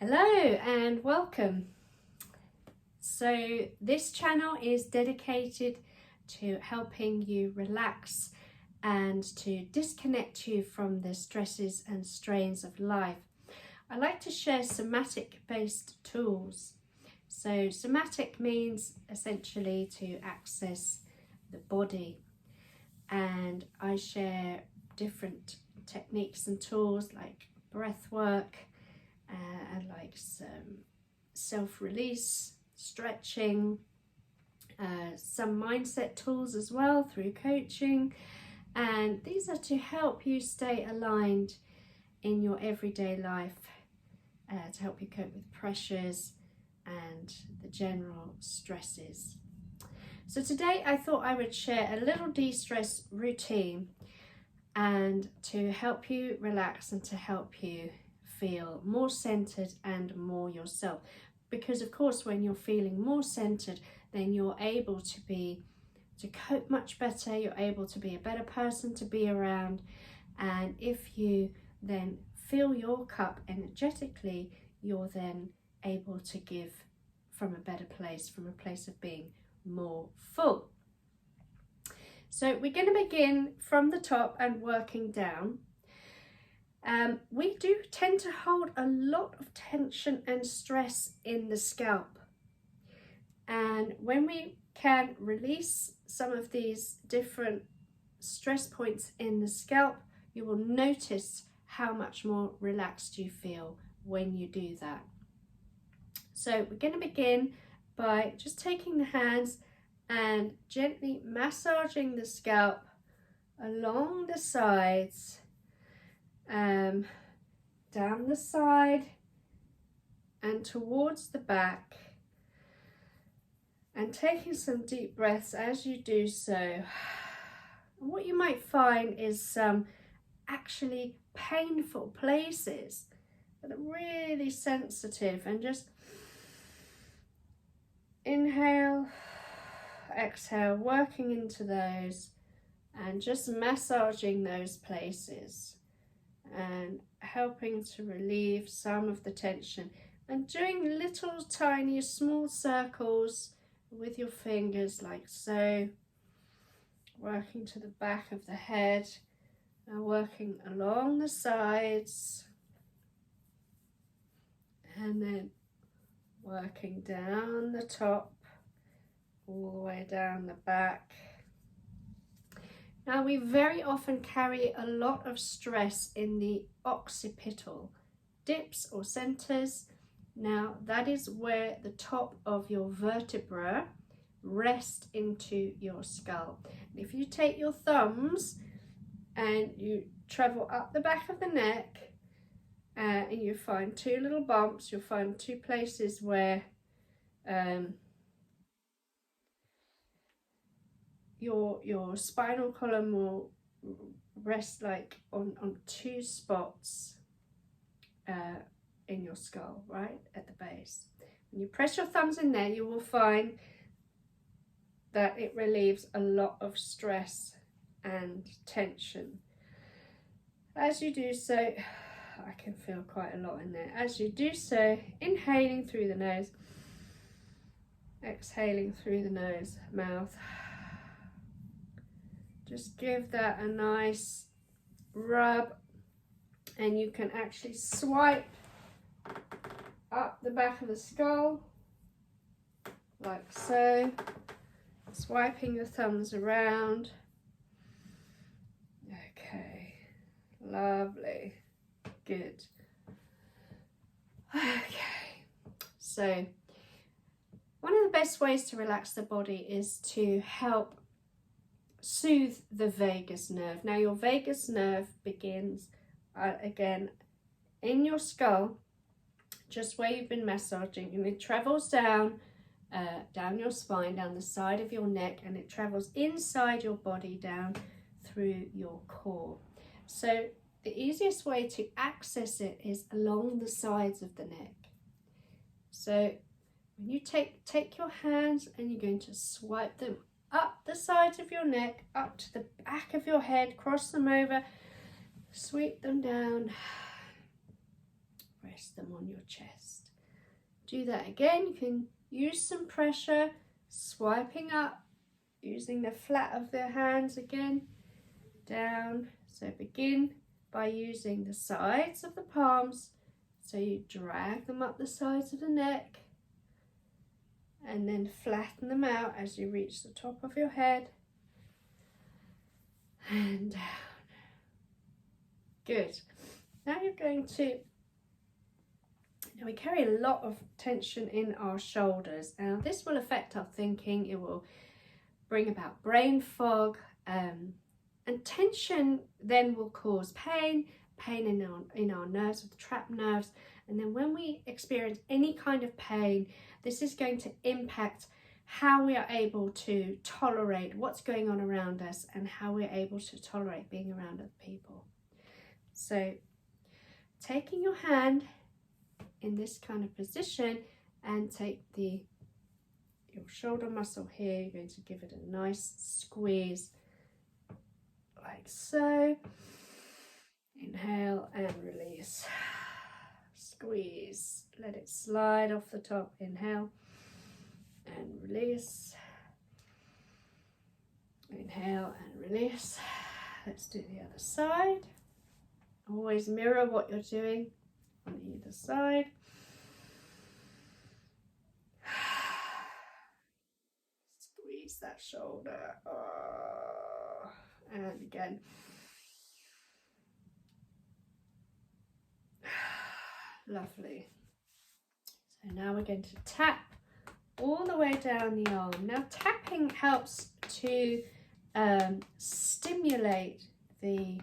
Hello and welcome. So this channel is dedicated to helping you relax and to disconnect you from the stresses and strains of life. I like to share somatic based tools. So somatic means essentially to access the body, and I share different techniques and tools like breath work, and like some self-release, stretching, some mindset tools as well through coaching, and these are to help you stay aligned in your everyday life, to help you cope with pressures and the general stresses. So today I thought I would share a little de-stress routine and to help you relax and to help you feel more centered and more yourself, because of course when you're feeling more centered, then you're able to cope much better, you're able to be a better person to be around, and if you then fill your cup energetically, you're then able to give from a better place, from a place of being more full. So we're going to begin from the top and working down. We do tend to hold a lot of tension and stress in the scalp, and when we can release some of these different stress points in the scalp, you will notice how much more relaxed you feel when you do that. So we're going to begin by just taking the hands and gently massaging the scalp along the sides, down the side and towards the back, and taking some deep breaths as you do so. And what you might find is some actually painful places that are really sensitive, and just inhale, exhale, working into those and just massaging those places and helping to relieve some of the tension, and doing little tiny small circles with your fingers like so, working to the back of the head and working along the sides, and then working down the top all the way down the back. Now we very often carry a lot of stress in the occipital dips or centers. Now that is where the top of your vertebra rest into your skull. If you take your thumbs and you travel up the back of the neck, and you find two little bumps, you'll find two places where your spinal column will rest like on two spots in your skull, right at the base. When you press your thumbs in there, you will find that it relieves a lot of stress and tension. As you do so, I can feel quite a lot in there. As you do so, inhaling through the nose, exhaling through the nose, mouth. Just give that a nice rub, and you can actually swipe up the back of the skull like so, swiping your thumbs around. Okay, lovely, good. Okay, so one of the best ways to relax the body is to help soothe the vagus nerve. Now your vagus nerve begins again in your skull, just where you've been massaging, and it travels down your spine, down the side of your neck, and it travels inside your body down through your core. So the easiest way to access it is along the sides of the neck. So when you take your hands and you're going to swipe them up the sides of your neck, up to the back of your head, cross them over, sweep them down, rest them on your chest. Do that again. You can use some pressure, swiping up, using the flat of the hands again, down. So begin by using the sides of the palms. So you drag them up the sides of the neck and then flatten them out as you reach the top of your head and down. Good. Now you're going to, now we carry a lot of tension in our shoulders. Now this will affect our thinking. It will bring about brain fog, and tension then will cause pain in our nerves, with the trapped nerves. And then when we experience any kind of pain, this is going to impact how we are able to tolerate what's going on around us and how we're able to tolerate being around other people. So taking your hand in this kind of position and take your shoulder muscle here, you're going to give it a nice squeeze like so. Inhale and release. Squeeze, let it slide off the top. Inhale and release. Inhale and release. Let's do the other side. Always mirror what you're doing on either side. Squeeze that shoulder. And again. Lovely. So now we're going to tap all the way down the arm. Now tapping helps to stimulate the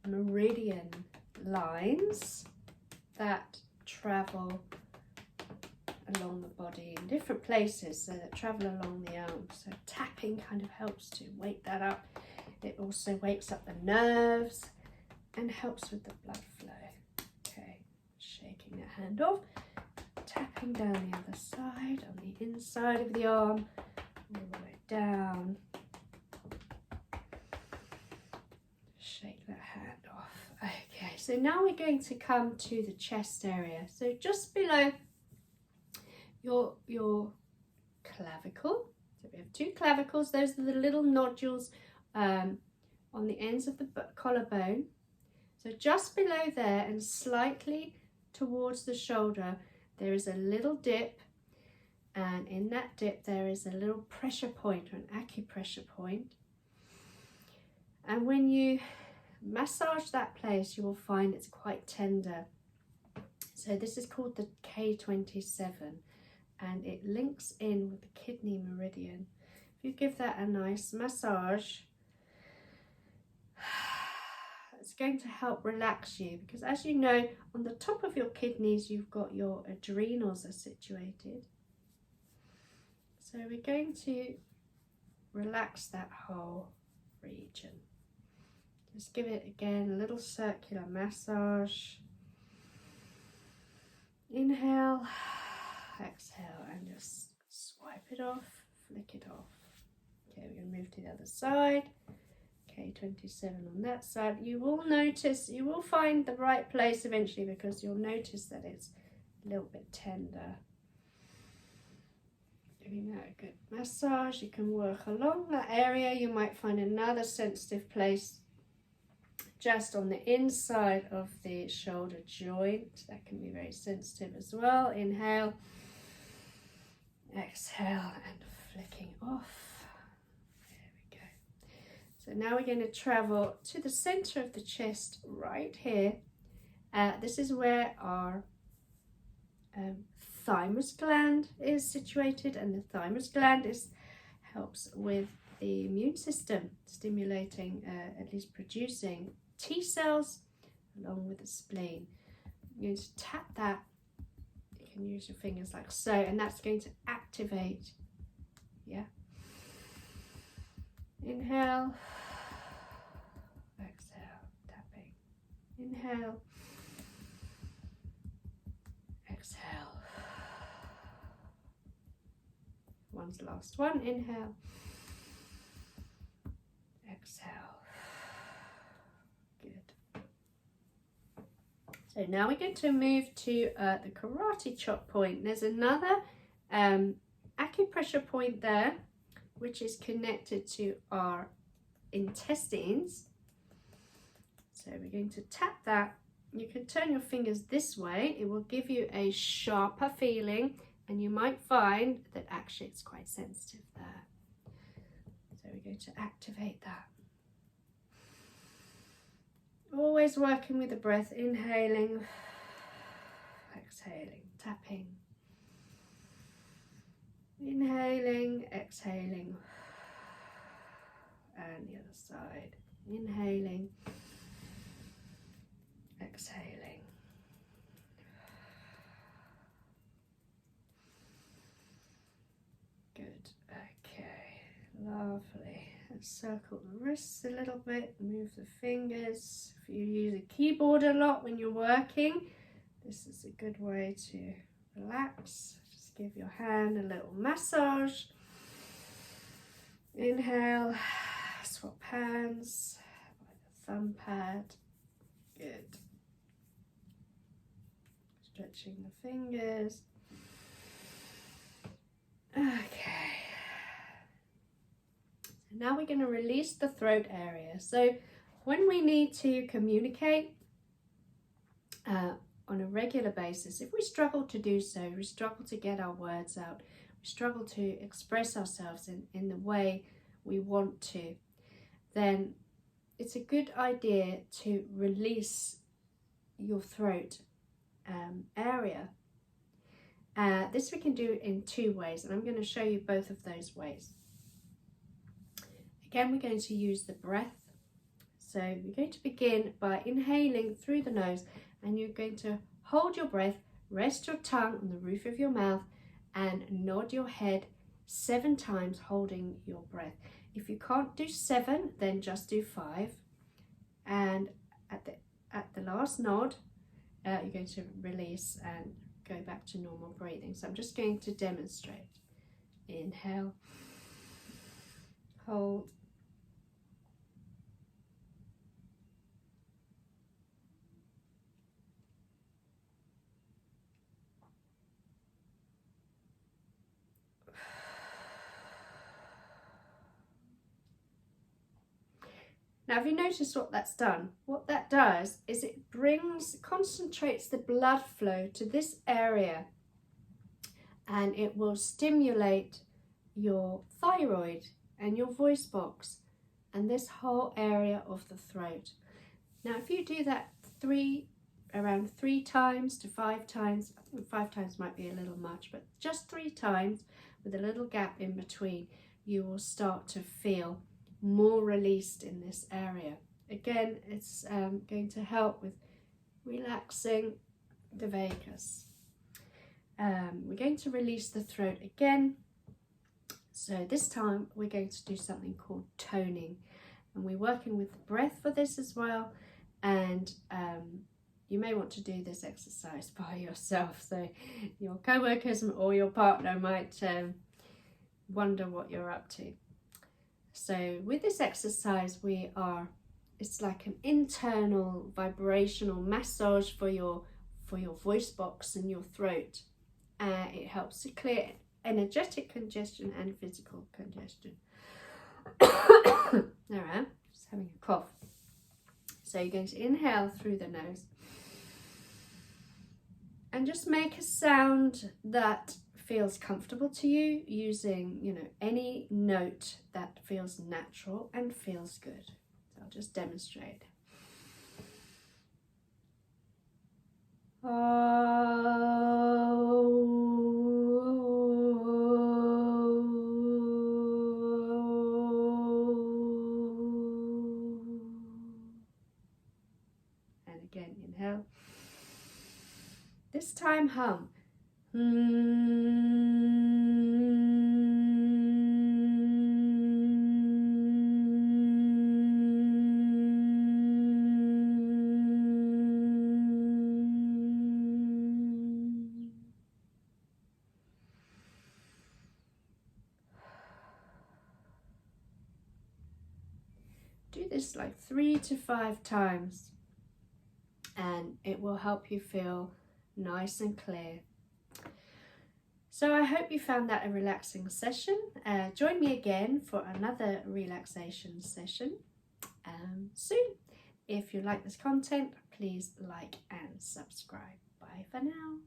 meridian lines that travel along the body in different places, so that travel along the arm. So tapping kind of helps to wake that up. It also wakes up the nerves and helps with the blood flow. Okay, shaking that hand off, tapping down the other side on the inside of the arm, all the way down. Shake that hand off. Okay, so now we're going to come to the chest area. So just below your clavicle. So we have two clavicles. Those are the little nodules on the ends of the collarbone. So just below there and slightly towards the shoulder, there is a little dip, and in that dip there is a little pressure point, or an acupressure point. And when you massage that place, you will find it's quite tender. So this is called the K27, and it links in with the kidney meridian. If you give that a nice massage, it's going to help relax you, because as you know, on the top of your kidneys you've got your adrenals are situated. So we're going to relax that whole region. Just give it again a little circular massage. Inhale, exhale, and just swipe it off, flick it off. Okay, we're going to move to the other side. K27 on that side. You will notice, you will find the right place eventually, because you'll notice that it's a little bit tender. Giving that a good massage. You can work along that area. You might find another sensitive place just on the inside of the shoulder joint. That can be very sensitive as well. Inhale, exhale, and flicking off. So now we're going to travel to the center of the chest right here. This is where our thymus gland is situated, and the thymus gland helps with the immune system, stimulating, at least producing T cells along with the spleen. You're going to tap that. You can use your fingers like so, and that's going to activate. Yeah. Inhale, exhale, tapping. Inhale, exhale. One's the last one. Inhale, exhale. Good. So now we're going to move to the karate chop point. There's another acupressure point there, which is connected to our intestines. So we're going to tap that. You can turn your fingers this way. It will give you a sharper feeling, and you might find that actually it's quite sensitive there. So we're going to activate that. Always working with the breath, inhaling, exhaling, tapping. Inhaling, exhaling, and the other side. Inhaling, exhaling. Good, okay, lovely. Let's circle the wrists a little bit, move the fingers. If you use a keyboard a lot when you're working, this is a good way to relax. Just give your hand a little massage. Inhale, swap hands by the thumb pad. Good. Stretching the fingers. Okay. So now we're going to release the throat area. So when we need to communicate on a regular basis, if we struggle to do so, we struggle to get our words out, we struggle to express ourselves in the way we want to, then it's a good idea to release your throat area. This we can do in two ways, and I'm going to show you both of those ways. Again, we're going to use the breath. So you're going to begin by inhaling through the nose, and you're going to hold your breath, rest your tongue on the roof of your mouth, and nod your head 7 times holding your breath. If you can't do 7, then just do 5. And at the last nod, you're going to release and go back to normal breathing. So I'm just going to demonstrate. Inhale, hold, now, have you noticed what that's done? What that does is it concentrates the blood flow to this area, and it will stimulate your thyroid and your voice box and this whole area of the throat. Now, if you do that around 3 times to 5 times, 5 times might be a little much, but just 3 times with a little gap in between, you will start to feel more released in this area. Again, it's going to help with relaxing the vagus. We're going to release the throat again. So this time we're going to do something called toning, and we're working with the breath for this as well. And you may want to do this exercise by yourself, so your co-workers or your partner might wonder what you're up to. So with this exercise, it's like an internal vibrational massage for your voice box and your throat. It helps to clear energetic congestion and physical congestion. All right, just having a cough. So you're going to inhale through the nose and just make a sound that feels comfortable to you, using any note that feels natural and feels good. So I'll just demonstrate. And again, inhale. This time hum. Do this like 3 to 5 times. and it will help you feel nice and clear. So I hope you found that a relaxing session. Join me again for another relaxation session soon. If you like this content, please like and subscribe. Bye for now.